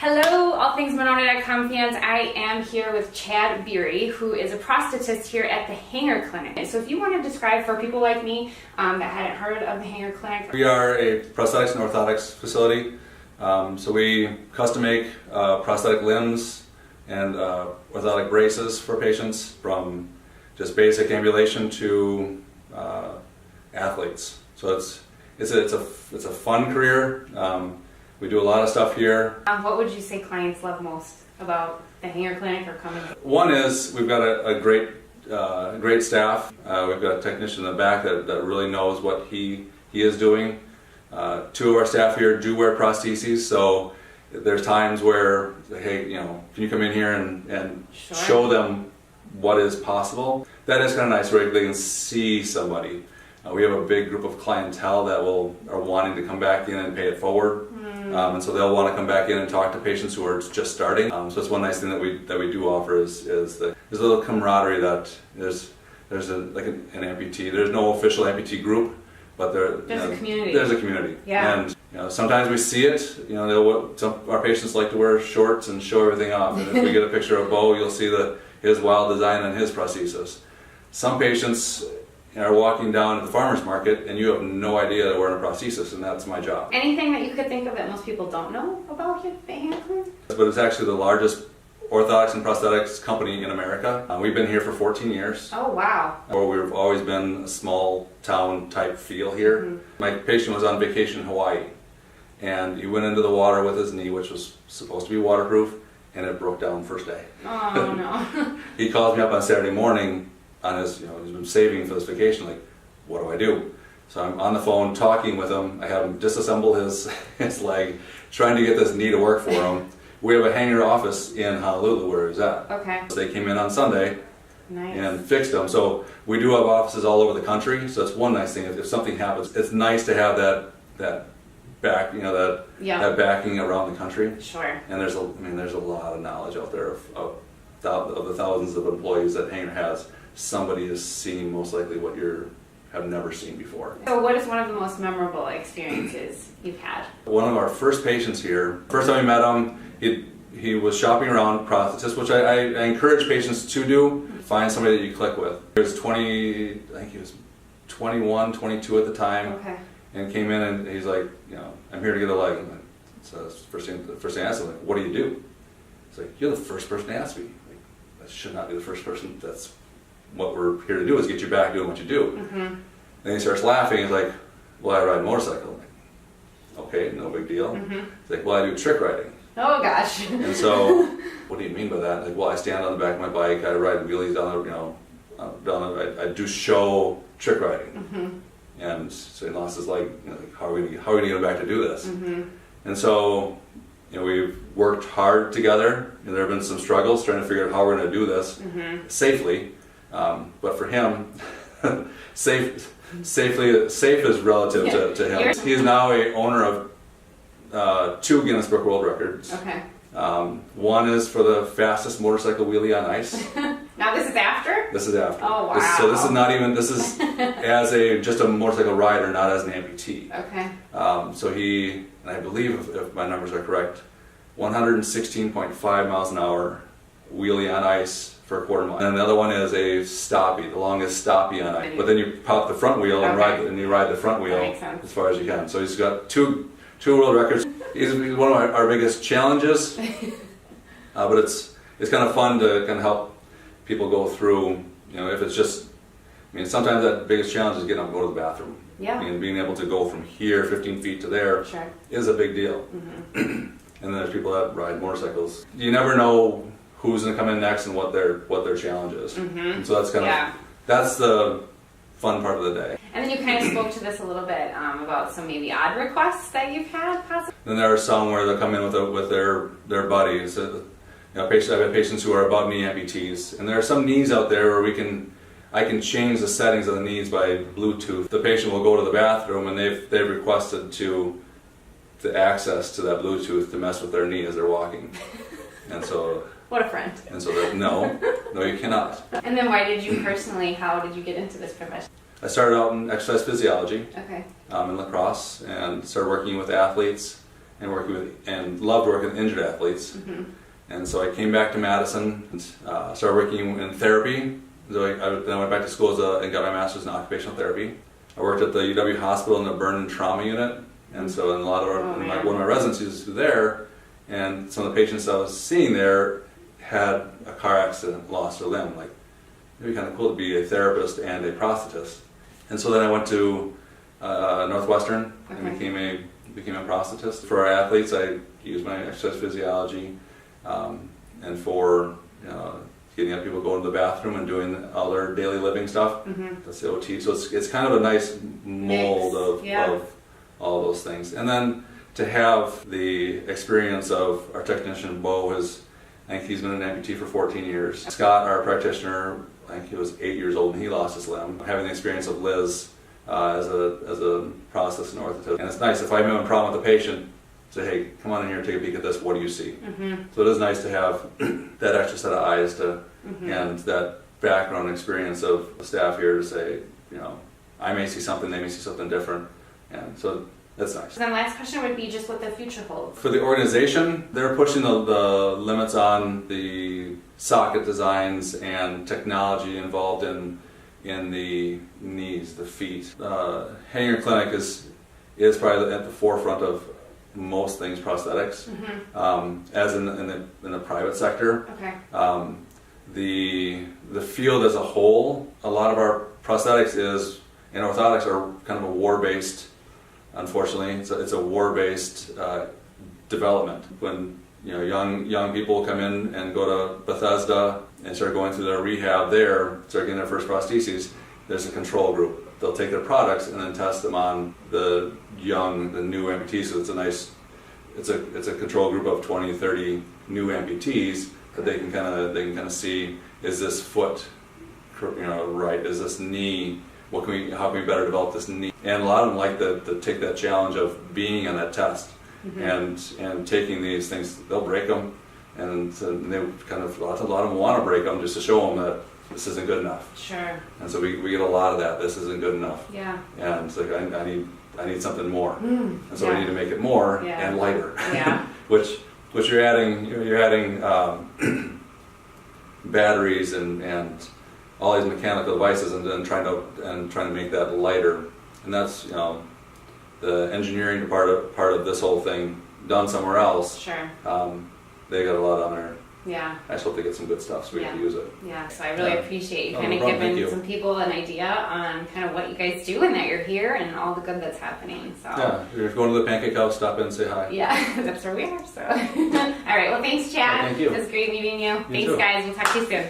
Hello, all things Monona.com fans. I am here with Chad Beery, who is a prosthetist here at the Hanger Clinic. So if you want to describe for people like me that hadn't heard of the Hanger Clinic. We are a prosthetics and orthotics facility. So we custom make prosthetic limbs and orthotic braces for patients, from just basic ambulation to athletes. So it's a fun career. We do a lot of stuff here. What would you say clients love most about the Hanger Clinic or coming? One is we've got a great staff. We've got a technician in the back that really knows what he is doing. Two of our staff here do wear prostheses, so there's times where, hey, can you come in here and Sure. show them what is possible? That is kind of nice where they can see somebody. We have a big group of clientele that are wanting to come back in and pay it forward. And so they'll want to come back in and talk to patients who are just starting. So it's one nice thing that we do offer is there's a little camaraderie that there's an amputee. There's no official amputee group, but there's a community. There's a community. Yeah. And sometimes we see it. Some our patients like to wear shorts and show everything off. And if we get a picture of Bo, you'll see his wild design on his prosthesis. Some patients are walking down at the farmer's market and you have no idea they're wearing a prosthesis, and that's my job. Anything that you could think of that most people don't know about the Hanger Clinic? But it's actually the largest orthotics and prosthetics company in America. We've been here for 14 years. Oh, wow. We've always been a small town type feel here. Mm-hmm. My patient was on vacation in Hawaii, and he went into the water with his knee, which was supposed to be waterproof, and it broke down first day. Oh, no. He calls me up on Saturday morning on his, he's been saving for this vacation, like, what do I do? So I'm on the phone talking with him. I have him disassemble his leg, trying to get this knee to work for him. We have a Hanger office in Honolulu where he's at. Okay. So they came in on Sunday. Nice. And fixed him. So we do have offices all over the country. So it's one nice thing. If something happens, it's nice to have that back, that backing around the country. Sure. And there's a lot of knowledge out there of the thousands of employees that Hanger has. Somebody is seeing most likely what you have never seen before. So what is one of the most memorable experiences you've had? One of our first patients here, first time we met him, he was shopping around prosthetists, which I encourage patients to do. Find somebody that you click with. He was 20, I think he was 21, 22 at the time. Okay. And came in and he's like, I'm here to get a leg. So the first thing I asked him, like, what do you do? He's like, you're the first person to ask me. Like, that should not be the first person. That's what we're here to do, is get you back doing what you do. Mm-hmm. Then he starts laughing. He's like, well, I ride a motorcycle. I'm like, okay, no big deal. Mm-hmm. He's like, well, I do trick riding. Oh gosh. And so, what do you mean by that? Like, well, I stand on the back of my bike, I ride wheelies I do show trick riding. Mm-hmm. And so he lost his leg. How are we going to get him back to do this? Mm-hmm. And so, we've worked hard together. And there have been some struggles trying to figure out how we're going to do this safely. But for him, safe is relative to him. He's now a owner of 2 Guinness Book World Records. Okay. One is for the fastest motorcycle wheelie on ice. Now this is after? This is after. Oh wow. So this is not even, this is as just a motorcycle rider, not as an amputee. Okay. So he, and I believe if my numbers are correct, 116.5 miles an hour wheelie on ice for a quarter mile. And another one is a stoppie, the longest stoppie on ice. But then you pop the front wheel and ride the front wheel as far as you can. So he's got two world records. He's one of our biggest challenges, but it's kind of fun to kind of help people go through. If it's just, sometimes that biggest challenge is getting up and go to the bathroom. Yeah. Being able to go from here 15 feet to there is a big deal. Mm-hmm. And then there's people that ride motorcycles. You never know who's going to come in next and what their challenge is. Mm-hmm. And so that's that's the fun part of the day. And then you kind of spoke to this a little bit about some maybe odd requests that you've had, possibly. Then there are some where they'll come in with their buddies. I've had patients who are above knee amputees, and there are some knees out there where I can change the settings of the knees by Bluetooth. The patient will go to the bathroom and they've requested to access to that Bluetooth to mess with their knee as they're walking, and so. What a friend. And so that no, you cannot. And then how did you get into this profession? I started out in exercise physiology. Okay. In lacrosse, and started working with athletes, and working with, and loved working with injured athletes. Mm-hmm. And so I came back to Madison and started working in therapy. So then I went back to school and got my master's in occupational therapy. I worked at the UW hospital in the burn and trauma unit. And so in a lot of one of my residencies was there, and some of the patients I was seeing there had a car accident, lost their limb. Like, it'd be kind of cool to be a therapist and a prosthetist. And so then I went to Northwestern and became a prosthetist. For our athletes, I use my exercise physiology, and for getting up people going to the bathroom and doing all their daily living stuff. Mm-hmm. That's the OT. So it's kind of a nice mold of all those things. And then to have the experience of our technician, Bo, I think he's been an amputee for 14 years. Scott, our practitioner, I think he was 8 years old and he lost his limb. Having the experience of Liz as a prosthetist and orthotist. And it's nice if I have a problem with the patient, say, hey, come on in here and take a peek at this, what do you see? Mm-hmm. So it is nice to have that extra set of eyes to, and that background experience of the staff here to say, I may see something, they may see something different. And so that's nice. So then last question would be just what the future holds. For the organization, they're pushing the limits on the socket designs and technology involved in the knees, the feet. Hanger Clinic is probably at the forefront of most things prosthetics, as in the private sector. Okay. The field as a whole, a lot of our prosthetics and orthotics are kind of a war-based. Unfortunately, it's a war-based development. When young people come in and go to Bethesda and start going through their rehab there, start getting their first prostheses, there's a control group. They'll take their products and then test them on the new amputees. So it's a control group of 20, 30 new amputees that they can kind of see, is this foot right? Is this knee? How can we better develop this knee? And a lot of them like to take that challenge of being on that test and taking these things. They'll break them, and they kind of a lot of them want to break them just to show them that this isn't good enough. Sure. And so we get a lot of that. This isn't good enough. Yeah. And it's like I need something more. And so yeah. we need to make it more and lighter. Yeah. which you're adding batteries and all these mechanical devices and trying to make that lighter. And that's the engineering part of this whole thing done somewhere else. Sure. They got a lot on there. Yeah. I just hope they get some good stuff so we can use it. Yeah, so I really appreciate you kind of no problem. giving some people an idea on kind of what you guys do and that you're here and all the good that's happening. So yeah, if you're going to the Pancake House, stop in and say hi. Yeah, that's where we are. So, all right. Well, thanks, Chad. Thank you. It was great meeting you. Thanks, too. guys. We'll talk to you soon.